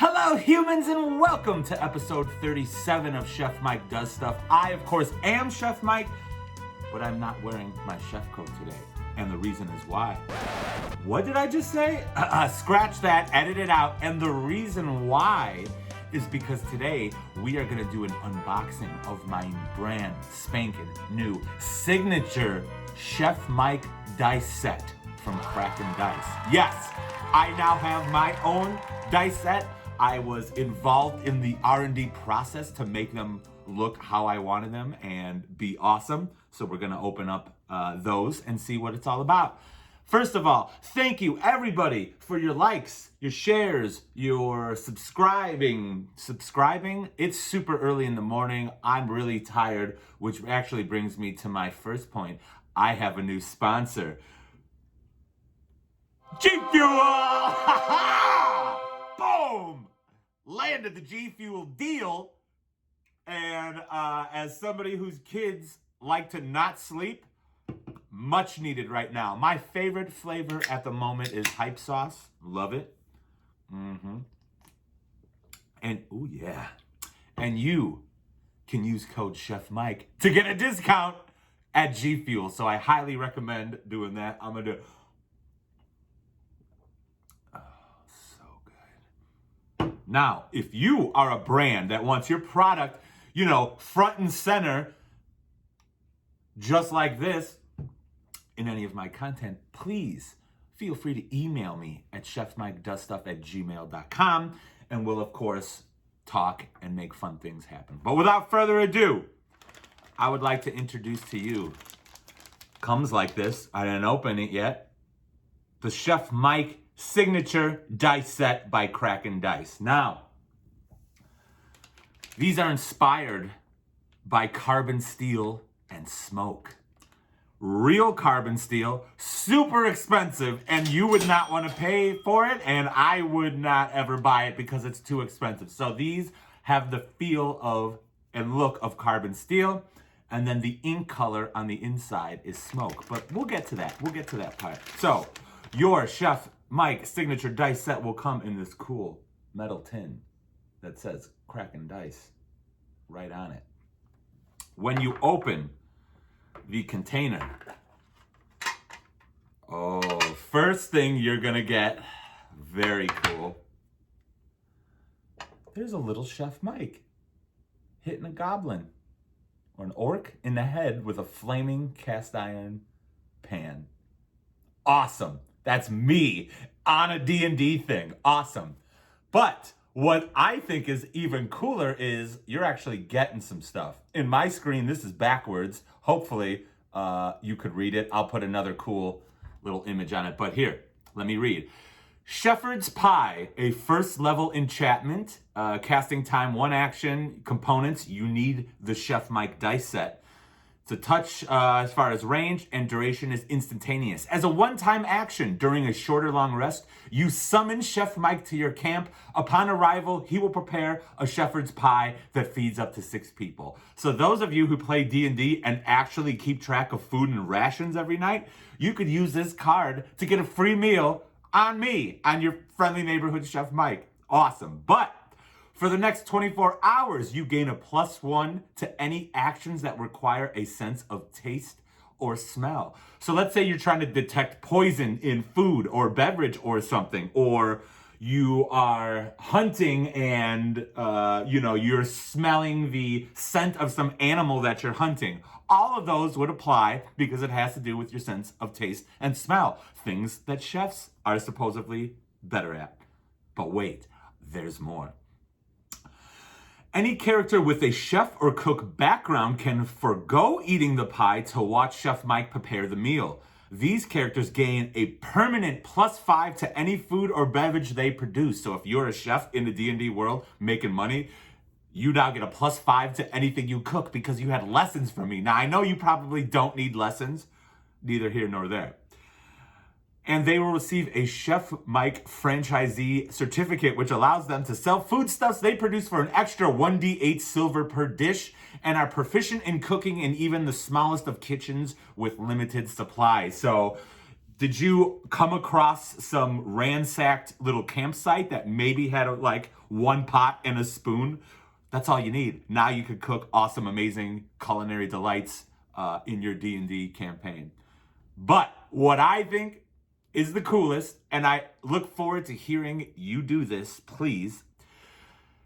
Hello humans and welcome to episode 37 of Chef Mike Does Stuff. I, of course, am Chef Mike, but I'm not wearing my chef coat today. And the reason is why. What did I just say? Scratch that, edit it out. And the reason why is because today we are gonna do an unboxing of my brand spanking new signature Chef Mike dice set from Kraken Dice. Yes, I now have my own dice set. I was involved in the R&D process to make them look how I wanted them and be awesome. So we're gonna open up those and see what it's all about. First of all, thank you everybody for your likes, your shares, your subscribing. It's super early in the morning. I'm really tired, which actually brings me to my first point. I have a new sponsor. G Fuel! Boom! Landed the G Fuel deal. And as somebody whose kids like to not sleep, much needed right now. My favorite flavor at the moment is hype sauce. Love it. And oh yeah. And you can use code Chef Mike to get a discount at G Fuel. So I highly recommend doing that. I'm gonna do Now, if you are a brand that wants your product, front and center, just like this, in any of my content, please feel free to email me at chefmikedoesstuff@gmail.com, and we'll, of course, talk and make fun things happen. But without further ado, I would like to introduce to you, comes like this, I didn't open it yet, the Chef Mike signature dice set by Kraken Dice. Now, these are inspired by carbon steel and smoke. Real carbon steel, super expensive, and you would not want to pay for it, and I would not ever buy it because it's too expensive. So these have the feel of and look of carbon steel, and then the ink color on the inside is smoke. But we'll get to that. We'll get to that part. So your Chef Mike signature dice set will come in this cool metal tin that says Kraken Dice right on it. When you open the container, first thing you're gonna get, very cool, there's a little Chef Mike hitting a goblin or an orc in the head with a flaming cast iron pan. Awesome. That's me on a D&D thing. Awesome. But what I think is even cooler is you're actually getting some stuff. In my screen, this is backwards. Hopefully, you could read it. I'll put another cool little image on it. But here, let me read. Shefard's Pie, a first level enchantment. Casting time, 1 action. Components, you need the Chef Mike dice set. It's a touch as far as range, and duration is instantaneous. As a one-time action during a short or long rest, you summon Chef Mike to your camp. Upon arrival, he will prepare a shepherd's pie that feeds up to 6 people. So those of you who play D&D and actually keep track of food and rations every night, you could use this card to get a free meal on me, on your friendly neighborhood Chef Mike. Awesome. But for the next 24 hours, you gain a +1 to any actions that require a sense of taste or smell. So let's say you're trying to detect poison in food or beverage or something, or you are hunting and, you're smelling the scent of some animal that you're hunting. All of those would apply because it has to do with your sense of taste and smell, things that chefs are supposedly better at. But wait, there's more. Any character with a chef or cook background can forego eating the pie to watch Chef Mike prepare the meal. These characters gain a permanent +5 to any food or beverage they produce. So if you're a chef in the D&D world making money, you now get a +5 to anything you cook because you had lessons from me. Now, I know you probably don't need lessons, neither here nor there. And they will receive a Chef Mike Franchisee certificate, which allows them to sell foodstuffs they produce for an extra 1d8 silver per dish, and are proficient in cooking in even the smallest of kitchens with limited supply. So Did you come across some ransacked little campsite that maybe had like one pot and a spoon? That's all you need. Now you could cook awesome, amazing culinary delights in your D&D campaign. But what I think is the coolest, and I look forward to hearing you do this, please.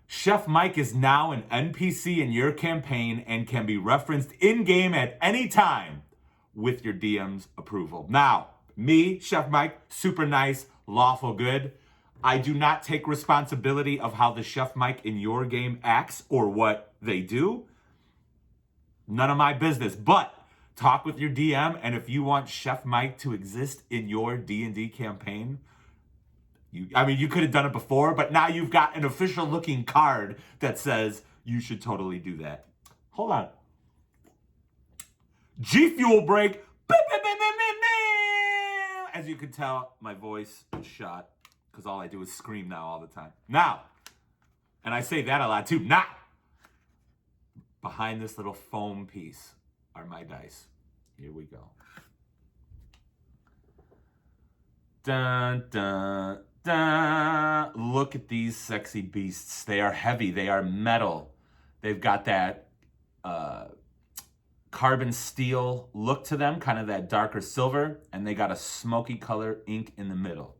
Chef Mike is now an NPC in your campaign and can be referenced in-game at any time with your DM's approval. Now, me, Chef Mike, super nice, lawful good. I do not take responsibility of how the Chef Mike in your game acts or what they do. None of my business, but talk with your DM, and if you want Chef Mike to exist in your D&D campaign, you could have done it before, but now you've got an official looking card that says you should totally do that. Hold on. G Fuel break. As you can tell, my voice is shot because all I do is scream now all the time. Now, and I say that a lot too, now, behind this little foam piece are my dice. Here we go. Dun, dun, dun. Look at these sexy beasts. They are heavy. They are metal. They've got that carbon steel look to them, kind of that darker silver, and they got a smoky color ink in the middle.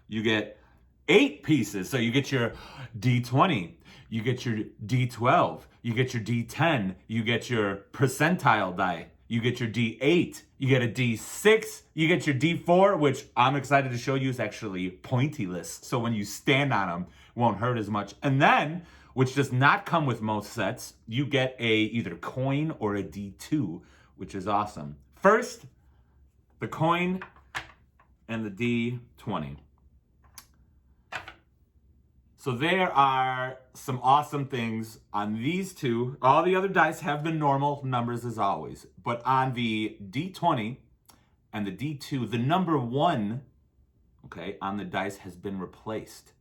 You get 8 pieces, so you get your D20, you get your D12, you get your D10, you get your percentile die, you get your D8, you get a D6, you get your D4, which I'm excited to show you is actually pointyless, so when you stand on them, it won't hurt as much. And then, which does not come with most sets, you get either coin or a D2, which is awesome. First, the coin and the D20. So there are some awesome things on these two. All the other dice have the normal numbers as always. But on the D20 and the D2, the number 1, okay, on the dice has been replaced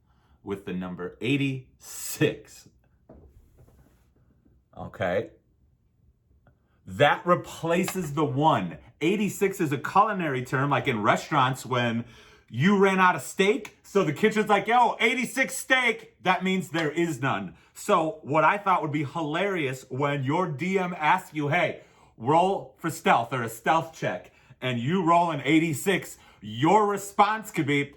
with the number 86. Okay. That replaces the 1. 86 is a culinary term, like in restaurants when you ran out of steak, so the kitchen's like, yo, 86 steak, that means there is none. So what I thought would be hilarious when your DM asks you, hey, roll for stealth or a stealth check, and you roll an 86, your response could be,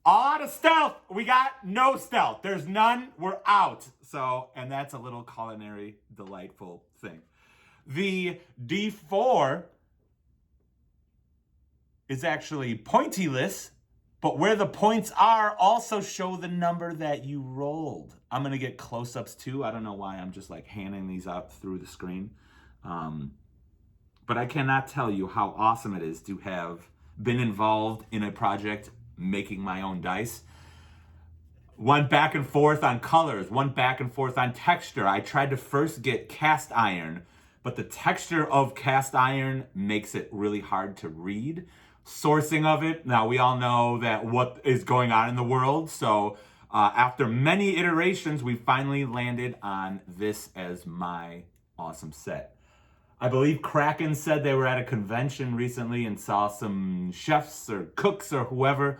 all out of stealth, we got no stealth. There's none, we're out. So, and that's a little culinary delightful thing. The D4 is actually pointyless, but where the points are also show the number that you rolled. I'm gonna get close-ups too. I don't know why I'm just like handing these out through the screen. But I cannot tell you how awesome it is to have been involved in a project making my own dice. Went back and forth on colors, went back and forth on texture. I tried to first get cast iron, but the texture of cast iron makes it really hard to read. Sourcing of it, now we all know that what is going on in the world, so after many iterations, we finally landed on this as my awesome set. I believe Kraken said they were at a convention recently and saw some chefs or cooks or whoever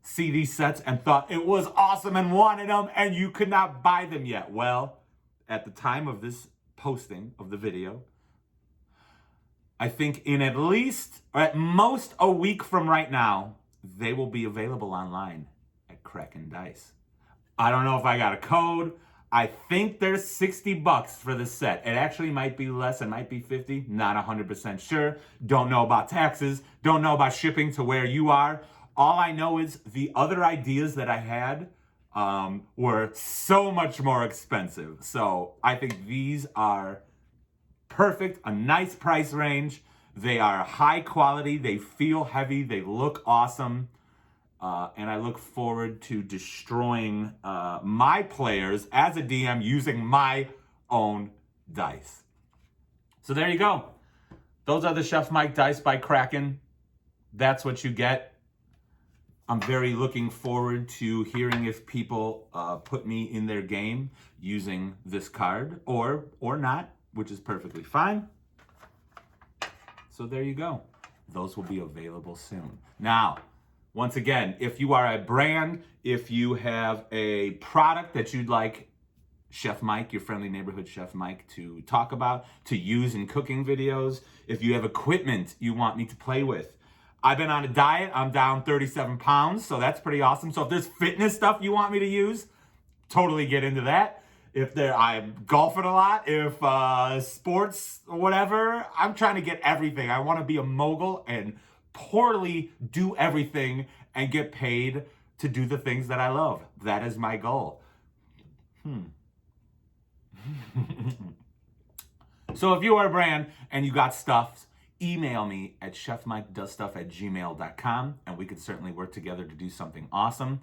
see these sets and thought it was awesome and wanted them, and you could not buy them yet. Well, at the time of this posting of the video, I think in at least, or at most a week from right now, they will be available online at Kraken Dice. I don't know if I got a code. I think there's $60 for the set. It actually might be less, it might be 50, not 100% sure. Don't know about taxes, don't know about shipping to where you are. All I know is the other ideas that I had were so much more expensive. So I think these are perfect, a nice price range. They are high quality, they feel heavy, they look awesome. And I look forward to destroying my players as a DM using my own dice. So there you go. Those are the Chef Mike dice by Kraken. That's what you get. I'm very looking forward to hearing if people put me in their game using this card or not, which is perfectly fine. So there you go. those will be available soon. Now, once again, if you are a brand, if you have a product that you'd like Chef Mike, your friendly neighborhood Chef Mike, to talk about, to use in cooking videos, if you have equipment you want me to play with. I've been on a diet. I'm down 37 pounds, so that's pretty awesome. So if there's fitness stuff you want me to use, totally get into that. If I'm golfing a lot, if sports or whatever, I'm trying to get everything. I want to be a mogul and poorly do everything and get paid to do the things that I love. That is my goal. So if you are a brand and you got stuff, email me at chefmikedoesstuff@gmail.com and we can certainly work together to do something awesome.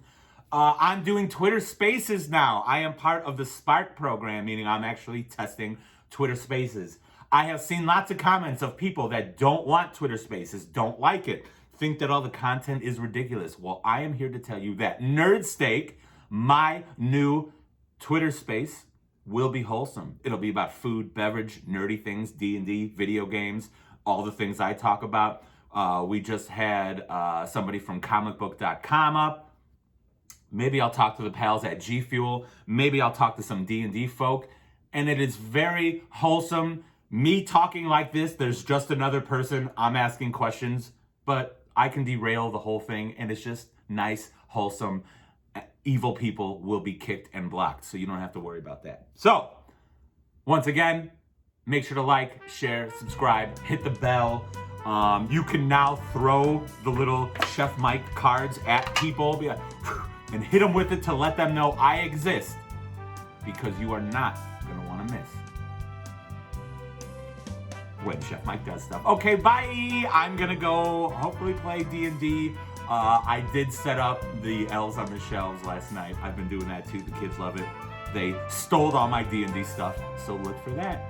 I'm doing Twitter Spaces now. I am part of the Spark program, meaning I'm actually testing Twitter Spaces. I have seen lots of comments of people that don't want Twitter Spaces, don't like it, think that all the content is ridiculous. Well, I am here to tell you that Nerd Steak, my new Twitter Space, will be wholesome. It'll be about food, beverage, nerdy things, D&D, video games, all the things I talk about. We just had somebody from comicbook.com up. Maybe I'll talk to the pals at G Fuel. Maybe I'll talk to some D&D folk. And it is very wholesome. Me talking like this, there's just another person. I'm asking questions, but I can derail the whole thing. And it's just nice, wholesome. Evil people will be kicked and blocked, so you don't have to worry about that. So, once again, make sure to like, share, subscribe, hit the bell. You can now throw the little Chef Mike cards at people and hit them with it to let them know I exist, because you are not going to want to miss when Chef Mike does stuff. Okay, bye! I'm going to go hopefully play D&D. I did set up the elves on the shelves last night. I've been doing that too. The kids love it. They stole all my D&D stuff, so look for that.